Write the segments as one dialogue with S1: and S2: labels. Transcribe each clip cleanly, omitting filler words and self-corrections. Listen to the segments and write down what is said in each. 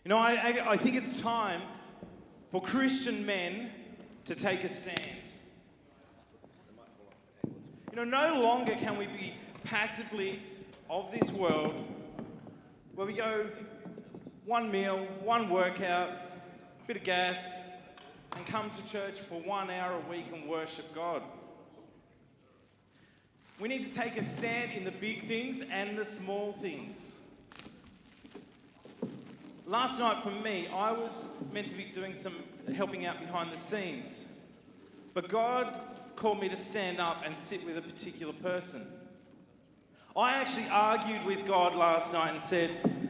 S1: You know, I think it's time for Christian men to take a stand. You know, no longer can we be passively of this world where we go one meal, one workout, bit of gas, and come to church for 1 hour a week and worship God. We need to take a stand in the big things and the small things. Last night for me, I was meant to be doing some helping out behind the scenes. But God called me to stand up and sit with a particular person. I actually argued with God last night and said,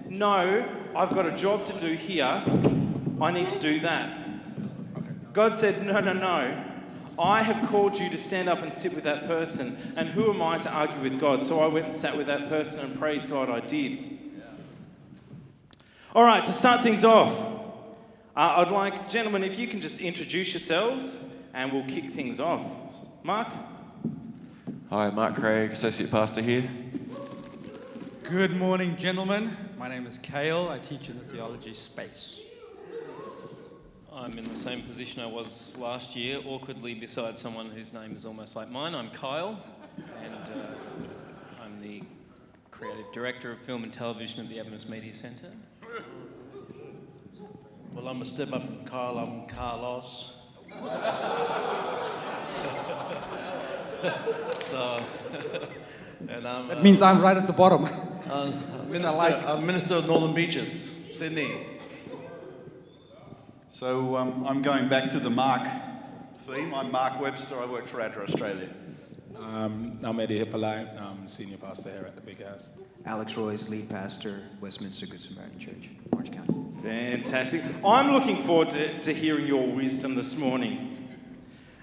S1: no, I've got a job to do here. I need to do that. God said, no. I have called you to stand up and sit with that person. And who am I to argue with God? So I went and sat with that person, and praise God, I did. All right, to start things off, I'd like, gentlemen, if you can just introduce yourselves and we'll kick things off. Mark?
S2: Hi, Mark Craig, Associate Pastor here.
S3: Good morning, gentlemen. My name is Cale. I teach in the theology space.
S4: I'm in the same position I was last year, awkwardly beside someone whose name is almost like mine. I'm Kyle, and I'm the Creative Director of Film and Television at the Adventist Media Centre.
S5: Well, I'm a step up from Kyle. I'm Carlos. And I'm.
S3: That means I'm right at the bottom.
S5: I'm Minister of Northern Beaches, Sydney.
S6: So I'm going back to the Mark theme. I'm Mark Webster. I work for ADRA Australia.
S7: I'm Eddie Hippolyte. I'm senior pastor here at the Big House.
S8: Alex Royce, lead pastor, Westminster Good Samaritan Church, Orange County.
S1: Fantastic. I'm looking forward to hearing your wisdom this morning.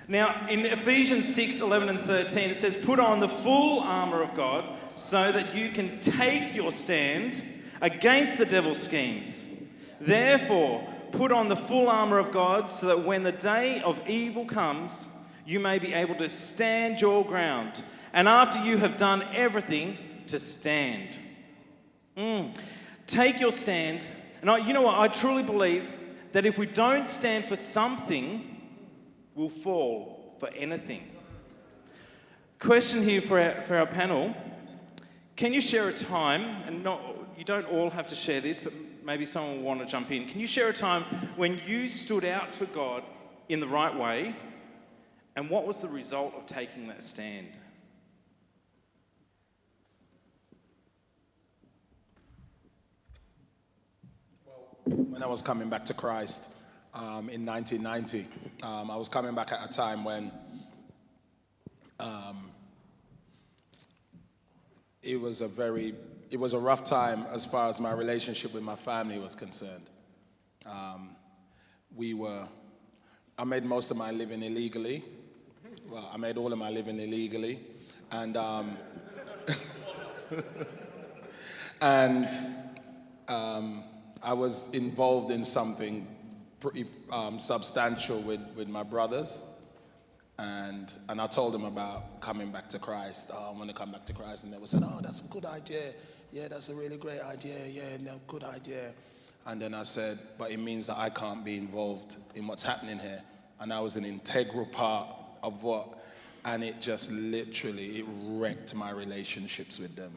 S1: Now, in Ephesians 6, 11 and 13, it says, put on the full armour of God so that you can take your stand against the devil's schemes. Therefore, put on the full armour of God so that when the day of evil comes, you may be able to stand your ground. And after you have done everything, to stand. Take your stand. And you know what? I truly believe that if we don't stand for something, we'll fall for anything. Question here for our panel. Can you share a time, and you don't all have to share this, but maybe someone will want to jump in. Can you share a time when you stood out for God in the right way, and what was the result of taking that stand?
S7: When I was coming back to Christ in 1990, I was coming back at a time when it was a rough time as far as my relationship with my family was concerned. I made most of my living illegally. Well, I made all of my living illegally, and I was involved in something pretty substantial with my brothers, and I told them about coming back to Christ. I want to come back to Christ, and they were saying, "Oh, that's a good idea. Yeah, that's a really great idea. Yeah, no, good idea." And then I said, "But it means that I can't be involved in what's happening here." And I was an integral part of what, and it just literally wrecked my relationships with them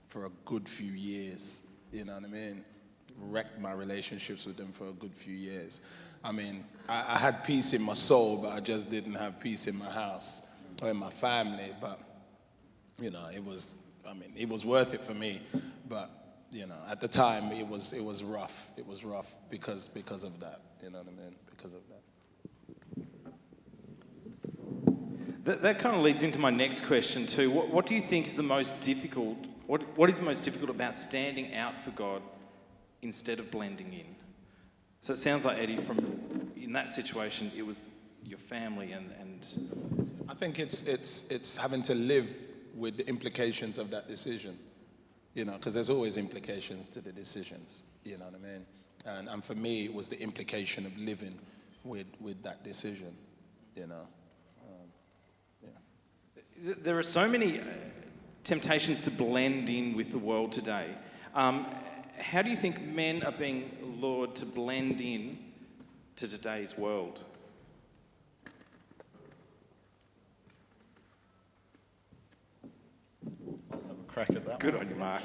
S7: for a good few years. You know what I mean? Wrecked my relationships with them for a good few years. I mean, I had peace in my soul, but I just didn't have peace in my house or in my family. But, you know, it was worth it for me. But, you know, at the time, it was rough. It was rough because of that. You know what I mean? Because of that.
S1: That kind of leads into my next question too. What do you think is the most difficult? What is the most difficult about standing out for God instead of blending in? So it sounds like, Eddie, in that situation, it was your family and
S7: I think it's having to live with the implications of that decision, you know, because there's always implications to the decisions, you know what I mean? And for me, it was the implication of living with that decision, you know.
S1: There are so many temptations to blend in with the world today. how do you think men are being lured to blend in to today's world?
S6: I'll have a crack at that.
S1: Good on you, Mark.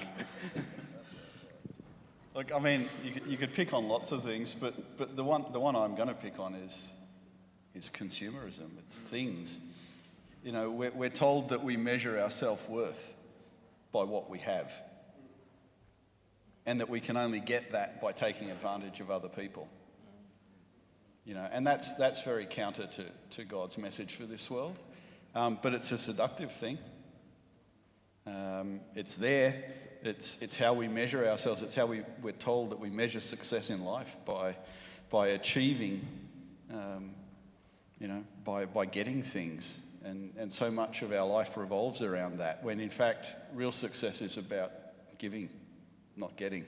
S6: Look, I mean, you could pick on lots of things, but the one I'm going to pick on is consumerism. It's things. You know, we're told that we measure our self-worth by what we have, and that we can only get that by taking advantage of other people. You know, and that's very counter to God's message for this world. But it's a seductive thing. It's there. It's how we measure ourselves. It's how we're told that we measure success in life by achieving, by getting things. And so much of our life revolves around that, when in fact, real success is about giving, not getting.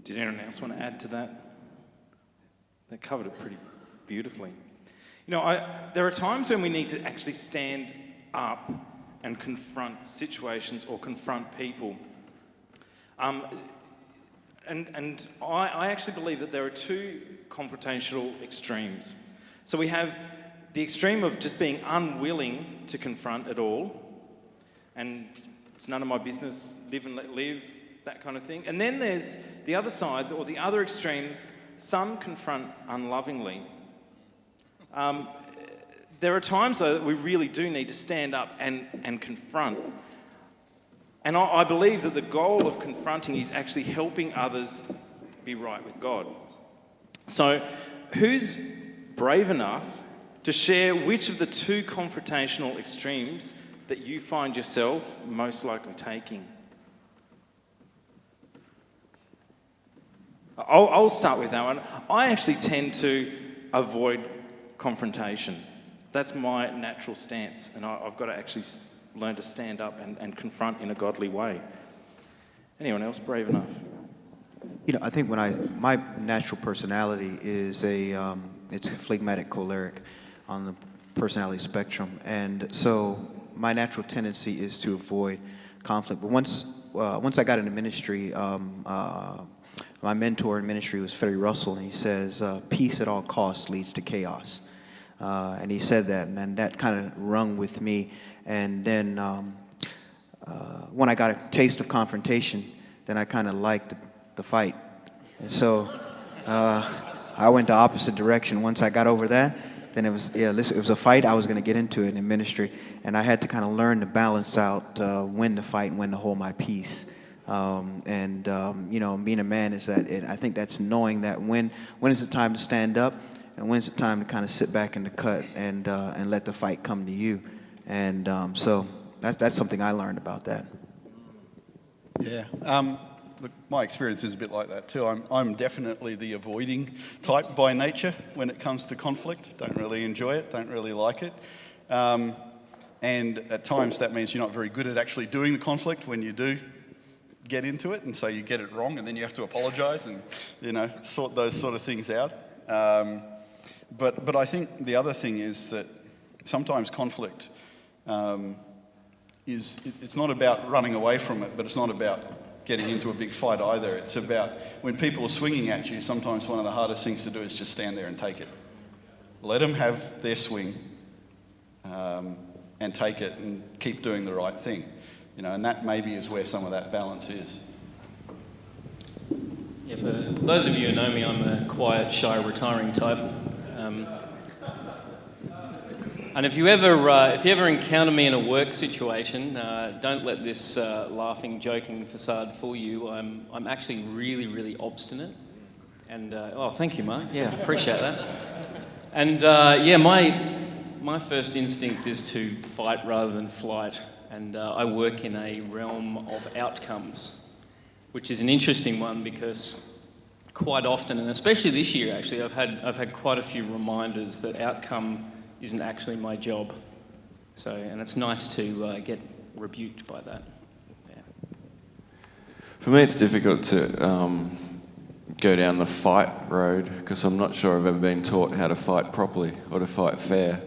S1: Did anyone else want to add to that? They covered it pretty beautifully. You know, there are times when we need to actually stand up and confront situations or confront people. And I actually believe that there are two confrontational extremes. So we have the extreme of just being unwilling to confront at all, and it's none of my business, live and let live, that kind of thing. And then there's the other side, or the other extreme, some confront unlovingly. There are times, though, that we really do need to stand up and confront. And I believe that the goal of confronting is actually helping others be right with God. So, who's brave enough to share which of the two confrontational extremes that you find yourself most likely taking? I'll start with that one. I actually tend to avoid confrontation. That's my natural stance, and I've got to actually learn to stand up and confront in a godly way. Anyone else brave enough?
S8: You know, I think my natural personality is it's phlegmatic choleric on the personality spectrum, and so my natural tendency is to avoid conflict. But once I got into ministry, my mentor in ministry was Freddie Russell, and he says, peace at all costs leads to chaos. And he said that, and that kind of rung with me. And then when I got a taste of confrontation, then I kind of liked the fight. And so I went the opposite direction. Once I got over that, then it was a fight. I was going to get into it in ministry, and I had to kind of learn to balance out when to fight and when to hold my peace. You know, being a man is that I think that's knowing that when is the time to stand up, and when's the time to kind of sit back in the cut and let the fight come to you. And so that's something I learned about that.
S6: Yeah. Look, my experience is a bit like that too. I'm definitely the avoiding type by nature when it comes to conflict. Don't really enjoy it, don't really like it. And at times that means you're not very good at actually doing the conflict when you do get into it, and so you get it wrong, and then you have to apologise and, you know, sort those sort of things out. But I think the other thing is that sometimes conflict it's not about running away from it, but it's not about getting into a big fight either. It's about when people are swinging at you, sometimes one of the hardest things to do is just stand there and take it. Let them have their swing and take it and keep doing the right thing. You know, and that maybe is where some of that balance is.
S4: Yeah, for those of you who know me, I'm a quiet, shy, retiring type. And if you ever encounter me in a work situation, don't let this laughing, joking facade fool you. I'm actually really, really obstinate. And thank you, Mark. Yeah, appreciate that. And my first instinct is to fight rather than flight. And I work in a realm of outcomes, which is an interesting one because quite often, and especially this year actually, I've had quite a few reminders that outcome isn't actually my job. So, and it's nice to get rebuked by that. Yeah.
S2: For me, it's difficult to go down the fight road because I'm not sure I've ever been taught how to fight properly or to fight fair.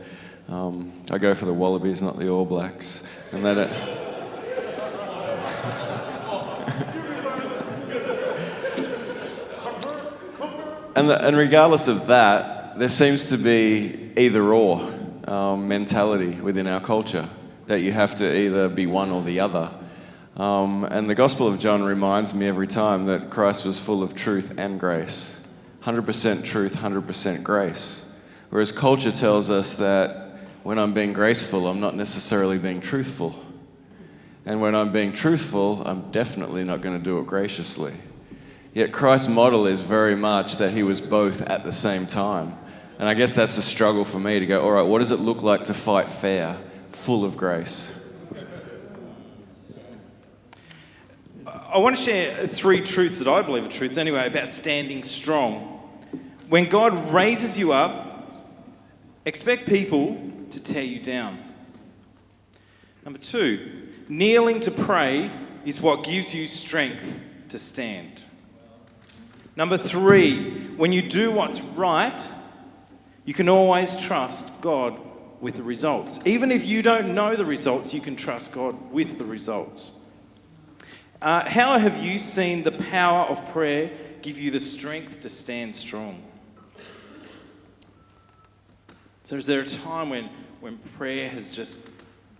S2: I go for the Wallabies, not the All Blacks, and they don't. and regardless of that, there seems to be either or mentality within our culture, that you have to either be one or the other. And the Gospel of John reminds me every time that Christ was full of truth and grace. 100% truth, 100% grace. Whereas culture tells us that when I'm being graceful, I'm not necessarily being truthful. And when I'm being truthful, I'm definitely not going to do it graciously. Yet Christ's model is very much that he was both at the same time. And I guess that's the struggle for me to go, all right, what does it look like to fight fair, full of grace?
S1: I want to share 3 truths that I believe are truths anyway about standing strong. When God raises you up, expect people to tear you down. Number 2, kneeling to pray is what gives you strength to stand. Number 3, when you do what's right, you can always trust God with the results. Even if you don't know the results, you can trust God with the results. How have you seen the power of prayer give you the strength to stand strong? So is there a time when prayer has just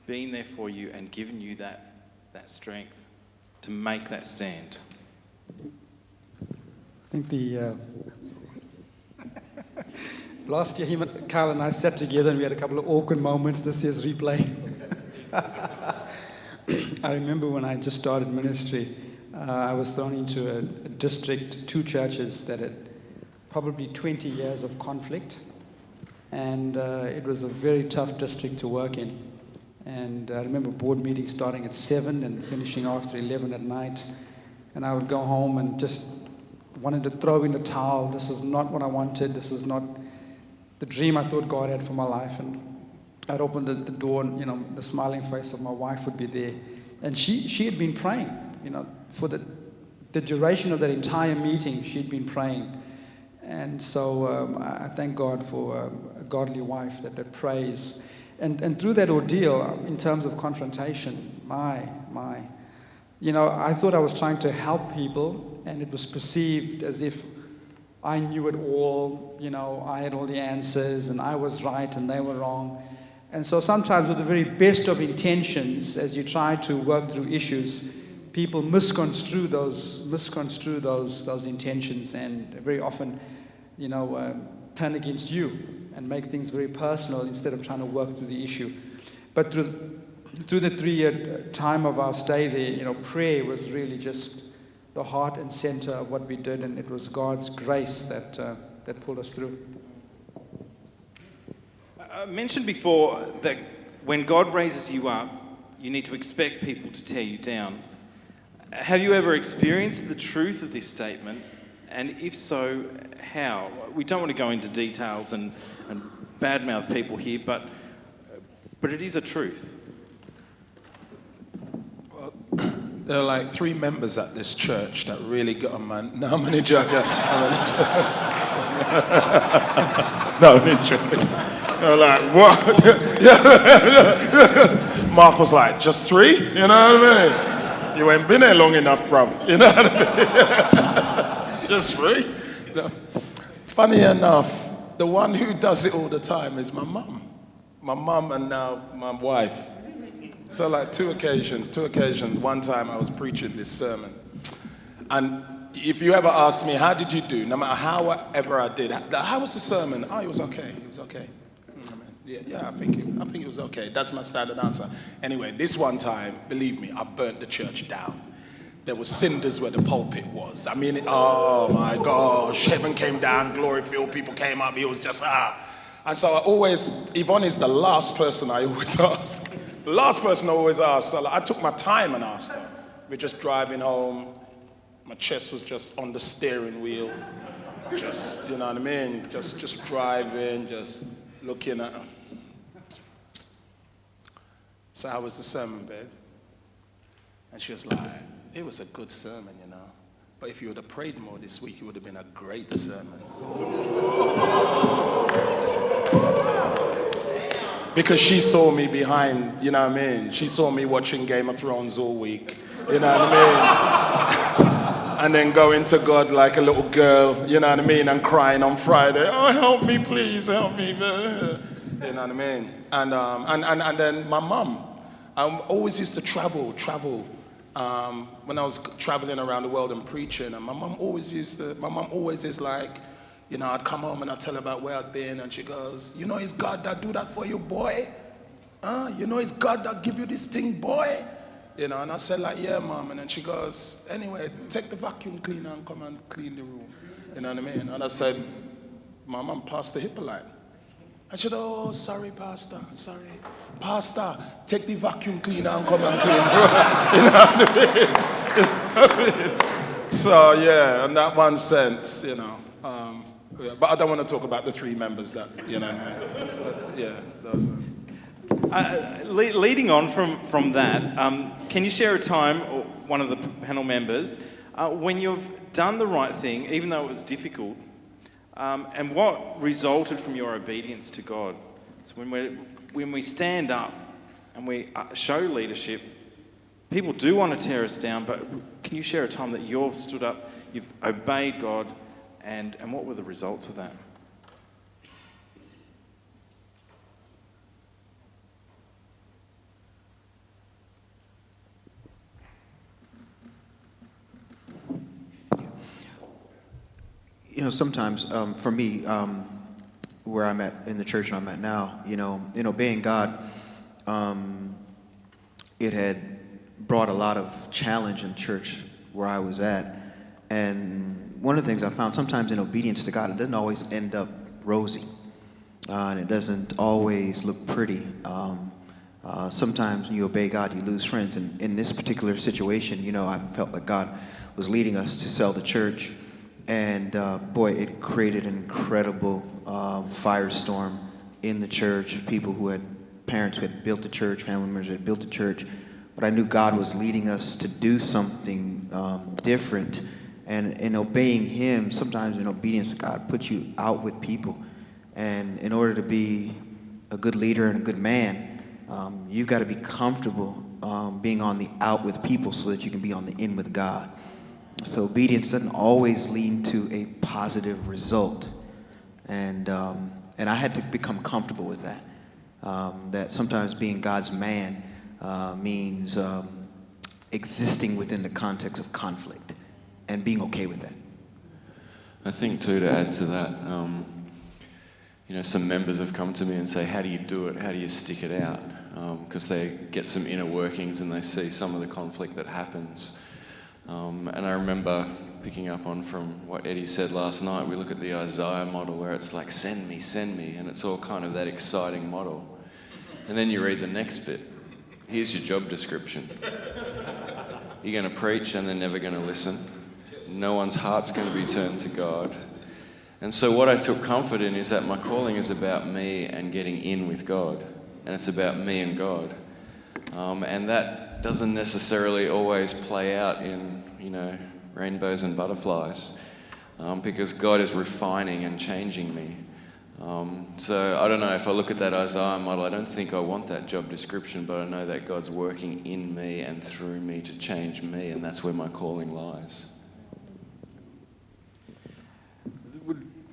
S1: been there for you and given you that strength to make that stand?
S3: I think last year, Kyle and I sat together and we had a couple of awkward moments. This year's replay. I remember when I just started ministry, I was thrown into a district, 2 churches that had probably 20 years of conflict. And it was a very tough district to work in. And I remember board meetings starting at 7 and finishing after 11 at night. And I would go home and just wanted to throw in the towel. This is not what I wanted. This is not the dream I thought God had for my life. And I'd open the door and, the smiling face of my wife would be there. And she had been praying, for the duration of that entire meeting, she'd been praying. And so I thank God for a godly wife that prays. And through that ordeal, in terms of confrontation, I thought I was trying to help people, and it was perceived as if I knew it all, I had all the answers, and I was right and they were wrong. And so sometimes with the very best of intentions, as you try to work through issues, people misconstrue those intentions, and very often, turn against you and make things very personal instead of trying to work through the issue. But through the 3-year time of our stay there, prayer was really just the heart and center of what we did, and it was God's grace that pulled us through.
S1: I mentioned before that when God raises you up, you need to expect people to tear you down. Have you ever experienced the truth of this statement? And if so, how? We don't want to go into details and badmouth people here, but it is a truth.
S7: Well, there are like 3 members at this church that really got on my... No, I'm only joking. No, I'm only joking. They're like, what? Mark was like, just 3? You know what I mean? You ain't been here long enough, bruv. You know what I mean? Just 3? Funny enough, the one who does it all the time is my mum. My mum and now my wife. So like 2 occasions. One time I was preaching this sermon. And if you ever ask me, how did you do? No matter however I did, how was the sermon? Oh, it was okay. It was okay. Yeah, I think it was okay. That's my standard answer. Anyway, this one time, believe me, I burnt the church down. There was cinders where the pulpit was. I mean, oh my gosh, heaven came down, glory filled, people came up, it was just, And so Yvonne is the last person I always ask. The last person I always ask. So I took my time and asked her. We're just driving home. My chest was just on the steering wheel. Just, you know what I mean? Just driving, just looking at her. So how was the sermon, babe? And she was like, it was a good sermon, But if you would have prayed more this week, it would have been a great sermon. Because she saw me behind, you know what I mean? She saw me watching Game of Thrones all week, you know what I mean? and then going to God like a little girl, you know what I mean, and crying on Friday, oh, help me, please, help me. You know what I mean? And then my mum, I always used to travel when I was traveling around the world and preaching, and my mum always is like, you know, I'd come home and I'd tell her about where I'd been, and she goes, you know, it's God that do that for you, boy. You know, it's God that give you this thing, boy. You know, and I said like, yeah, Mom. And then she goes, anyway, take the vacuum cleaner and come and clean the room. You know what I mean? And I said, my mum, Pastor Hippolyte. I said, oh, sorry, Pastor, sorry. Pastor, take the vacuum cleaner and come and clean the room. You know what I mean? So, yeah, in that one sense, you know. Yeah, but I don't want to talk about the three members that, you know. But, yeah, those are.
S1: Leading on from that, can you share a time, or one of the panel members, when you've done the right thing, even though it was difficult, and what resulted from your obedience to God? So when we stand up and we show leadership, people do want to tear us down, but can you share a time that you've stood up, you've obeyed God, and what were the results of that?
S8: You know, sometimes for me, where I'm at in the church I'm at now, you know, in obeying God, it had brought a lot of challenge in church where I was at. And one of the things I found, sometimes in obedience to God, it doesn't always end up rosy. And it doesn't always look pretty. Sometimes when you obey God, you lose friends. And in this particular situation, you know, I felt like God was leading us to sell the church. And boy, it created an incredible firestorm in the church. People who had parents who had built the church, family members who had built the church. But I knew God was leading us to do something different. And in obeying Him, sometimes in obedience to God, puts you out with people. And in order to be a good leader and a good man, you've got to be comfortable being on the out with people so that you can be on the in with God. So obedience doesn't always lead to a positive result. And I had to become comfortable with that. That sometimes being God's man means existing within the context of conflict and being okay with that.
S2: I think too, to add to that, you know, some members have come to me and say, how do you do it? How do you stick it out? Because they get some inner workings and they see some of the conflict that happens. And I remember picking up on from what Eddie said last night, we look at the Isaiah model where it's like, send me, and it's all kind of that exciting model. And then you read the next bit. Here's your job description. You're going to preach and they're never going to listen. No one's heart's going to be turned to God. And so what I took comfort in is that my calling is about me and getting in with God. And it's about me and God. And that doesn't necessarily always play out in, you know, rainbows and butterflies. Because God is refining and changing me. So I don't know, if I look at that Isaiah model, I don't think I want that job description, but I know that God's working in me and through me to change me, and that's where my calling lies.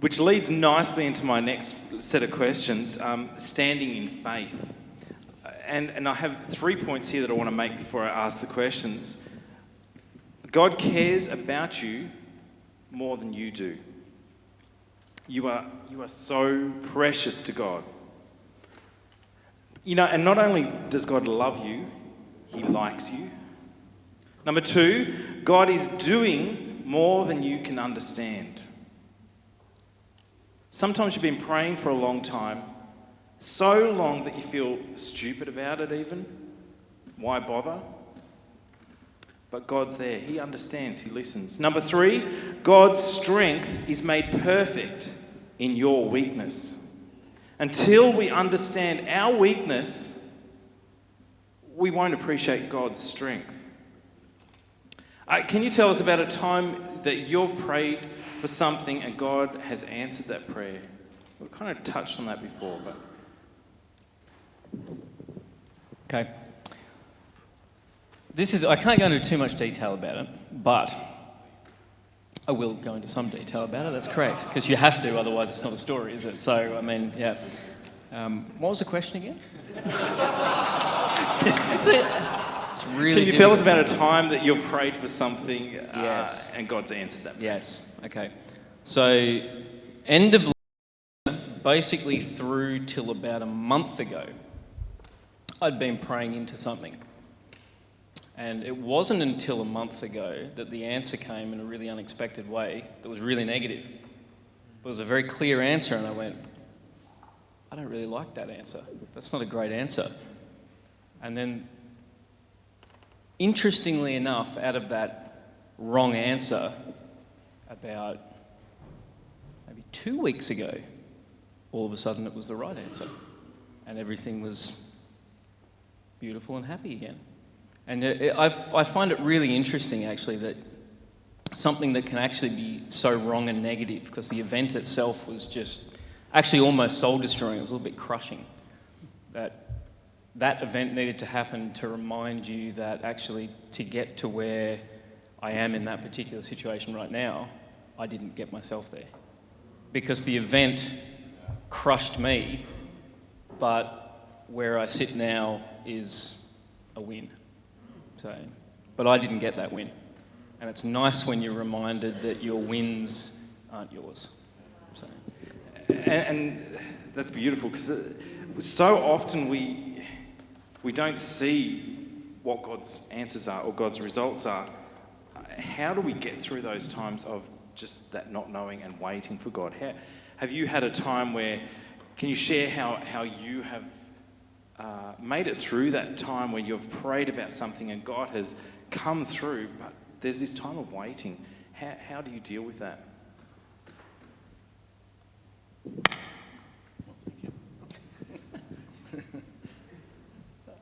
S1: Which leads nicely into my next set of questions, standing in faith. And I have 3 points here that I want to make before I ask the questions. God cares about you more than you do. You are so precious to God. You know, and not only does God love you, He likes you. Number 2, God is doing more than you can understand. Sometimes you've been praying for a long time, so long that you feel stupid about it even. Why bother? But God's there. He understands. He listens. Number 3, God's strength is made perfect in your weakness. Until we understand our weakness, we won't appreciate God's strength. Can you tell us about a time that you've prayed for something and God has answered that prayer? We've kind of touched on that before, but...
S4: Okay. I can't go into too much detail about it, but I will go into some detail about it, that's correct, because you have to, otherwise it's not a story, is it? So, I mean, yeah. What was the question again? It's really
S1: Can you tell us
S4: difficult.
S1: about a time that you prayed for something
S4: Yes.
S1: and God's answered that?
S4: Yes, okay. So, end of basically through till about a month ago, I'd been praying into something. And it wasn't until a month ago that the answer came in a really unexpected way that was really negative. It was a very clear answer, and I went, I don't really like that answer. That's not a great answer. And then, interestingly enough, out of that wrong answer, about maybe 2 weeks ago, all of a sudden it was the right answer. And everything was beautiful and happy again. And I find it really interesting, actually, that something that can actually be so wrong and negative, because the event itself was just actually almost soul-destroying. It was a little bit crushing. That event needed to happen to remind you that actually to get to where I am in that particular situation right now, I didn't get myself there. Because the event crushed me, but where I sit now is a win. So, but I didn't get that win. And it's nice when you're reminded that your wins aren't yours. So.
S1: And that's beautiful, because so often we don't see what God's answers are or God's results are. How do we get through those times of just that not knowing and waiting for God? Have you had a time where, can you share how you have made it through that time where you've prayed about something and God has come through, but there's this time of waiting? How do you deal with that?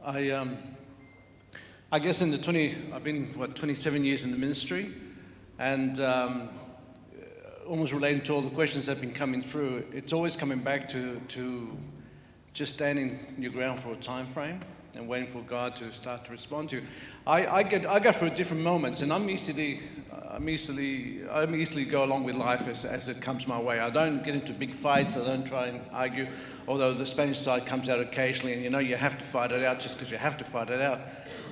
S5: I guess I've been 27 years in the ministry, and almost relating to all the questions that have been coming through, it's always coming back to just standing your ground for a time frame and waiting for God to start to respond to you. I go through different moments, and I easily go along with life as it comes my way. I don't get into big fights. I don't try and argue, although the Spanish side comes out occasionally, and you have to fight it out just because you have to fight it out.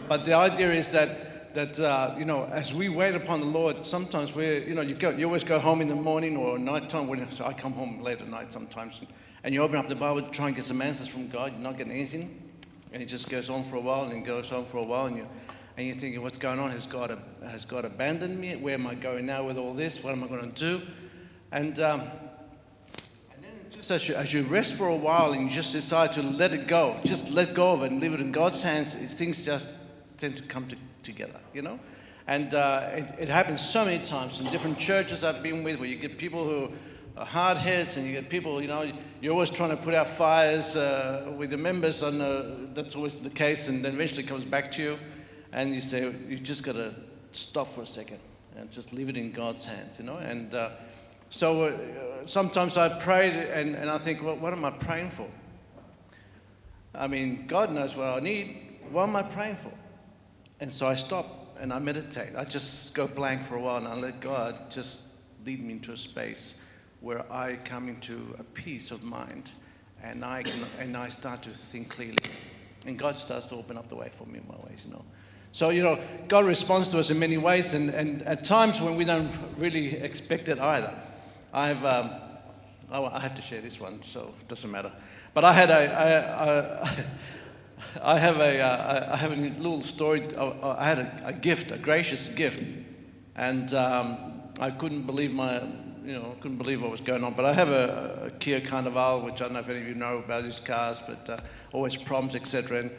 S5: But the idea is that as we wait upon the Lord, sometimes you always go home in the morning or nighttime. So I come home late at night sometimes, and you open up the Bible to try and get some answers from God. You're not getting anything, and it just goes on for a while, and it goes on for a while, and you're thinking, what's going on? Has God abandoned me? Where am I going now with all this? What am I going to do? And then just as you rest for a while and you just decide to let it go, just let go of it and leave it in God's hands, things just tend to come together, And it happens so many times in different churches I've been with, where you get people who are hard heads, and you get people, you're always trying to put out fires with the members, and that's always the case, and then eventually it comes back to you. And you say, you've just got to stop for a second and just leave it in God's hands, And so sometimes I prayed and I think, well, what am I praying for? I mean, God knows what I need. What am I praying for? And so I stop and I meditate. I just go blank for a while and I let God just lead me into a space where I come into a peace of mind and I start to think clearly. And God starts to open up the way for me in my ways, So, God responds to us in many ways, and at times when we don't really expect it either. I have to share this one, so it doesn't matter. But I have a little story. I had a gift, a gracious gift, and I couldn't believe what was going on. But I have a Kia Carnival, which I don't know if any of you know about these cars, but always problems, etc.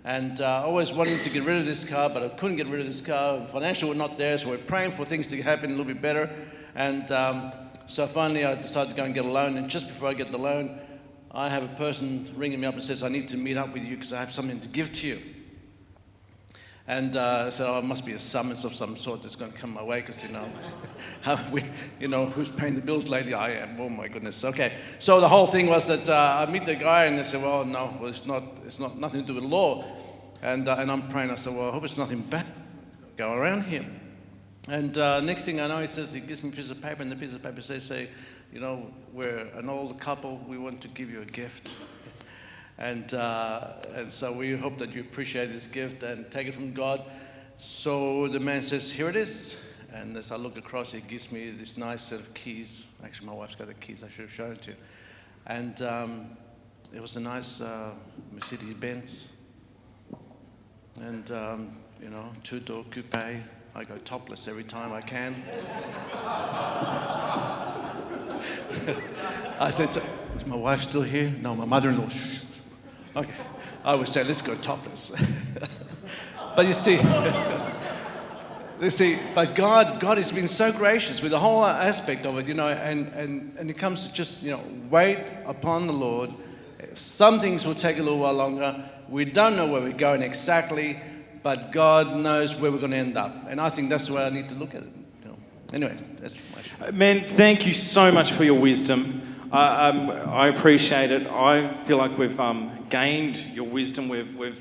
S5: And always wanting to get rid of this car, but I couldn't get rid of this car. And financial were not there, so we're praying for things to happen a little bit better. And so finally I decided to go and get a loan. And just before I get the loan, I have a person ringing me up and says, I need to meet up with you because I have something to give to you. And I said, it must be a summons of some sort that's going to come my way because, who's paying the bills lately? I am. Oh, my goodness. Okay. So the whole thing was that I meet the guy and they said, it's not nothing to do with law. And I'm praying. I said, I hope it's nothing bad going around here. And next thing I know, he gives me a piece of paper, and the piece of paper says, you know, we're an old couple, we want to give you a gift. And so we hope that you appreciate this gift and take it from God. So the man says, here it is. And as I look across, he gives me this nice set of keys. Actually, my wife's got the keys, I should have shown it to you. And it was a nice Mercedes-Benz. And, you know, two-door coupe. I go topless every time I can. I said, is my wife still here? No, my mother-in-law. Shh. Okay. I would say, let's go topless. But you see, but God has been so gracious with the whole aspect of it, you know, and it comes to just, you know, wait upon the Lord. Some things will take a little while longer. We don't know where we're going exactly, but God knows where we're going to end up. And I think that's the way I need to look at it. You know. Anyway, that's my show.
S1: Men, thank you so much for your wisdom. I appreciate it. I feel like we've gained your wisdom. We've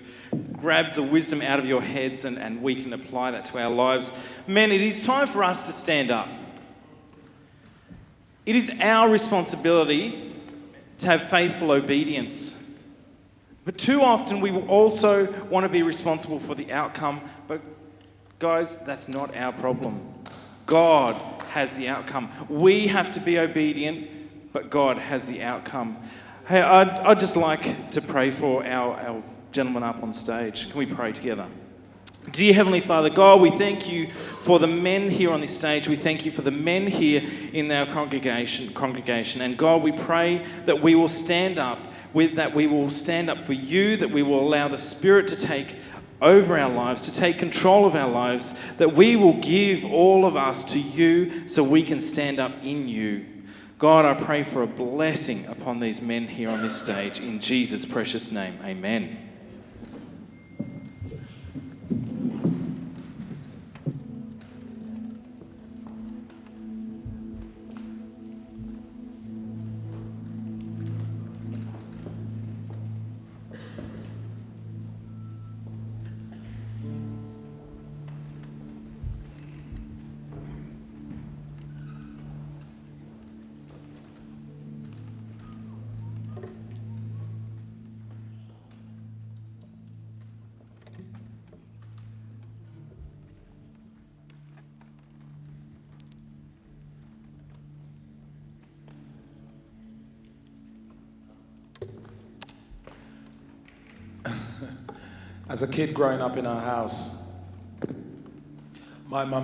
S1: grabbed the wisdom out of your heads, and we can apply that to our lives. Men, it is time for us to stand up. It is our responsibility to have faithful obedience. But too often we will also want to be responsible for the outcome. But guys, that's not our problem. God has the outcome. We have to be obedient, but God has the outcome. Hey, I'd just like to pray for our gentlemen up on stage. Can we pray together? Dear Heavenly Father, God, we thank you for the men here on this stage. We thank you for the men here in our congregation. And God, we pray that we will stand up, that we will stand up for you, that we will allow the Spirit to take over our lives, to take control of our lives, that we will give all of us to you so we can stand up in you. God, I pray for a blessing upon these men here on this stage. In Jesus' precious name, amen.
S7: As a kid growing up in our house, my mum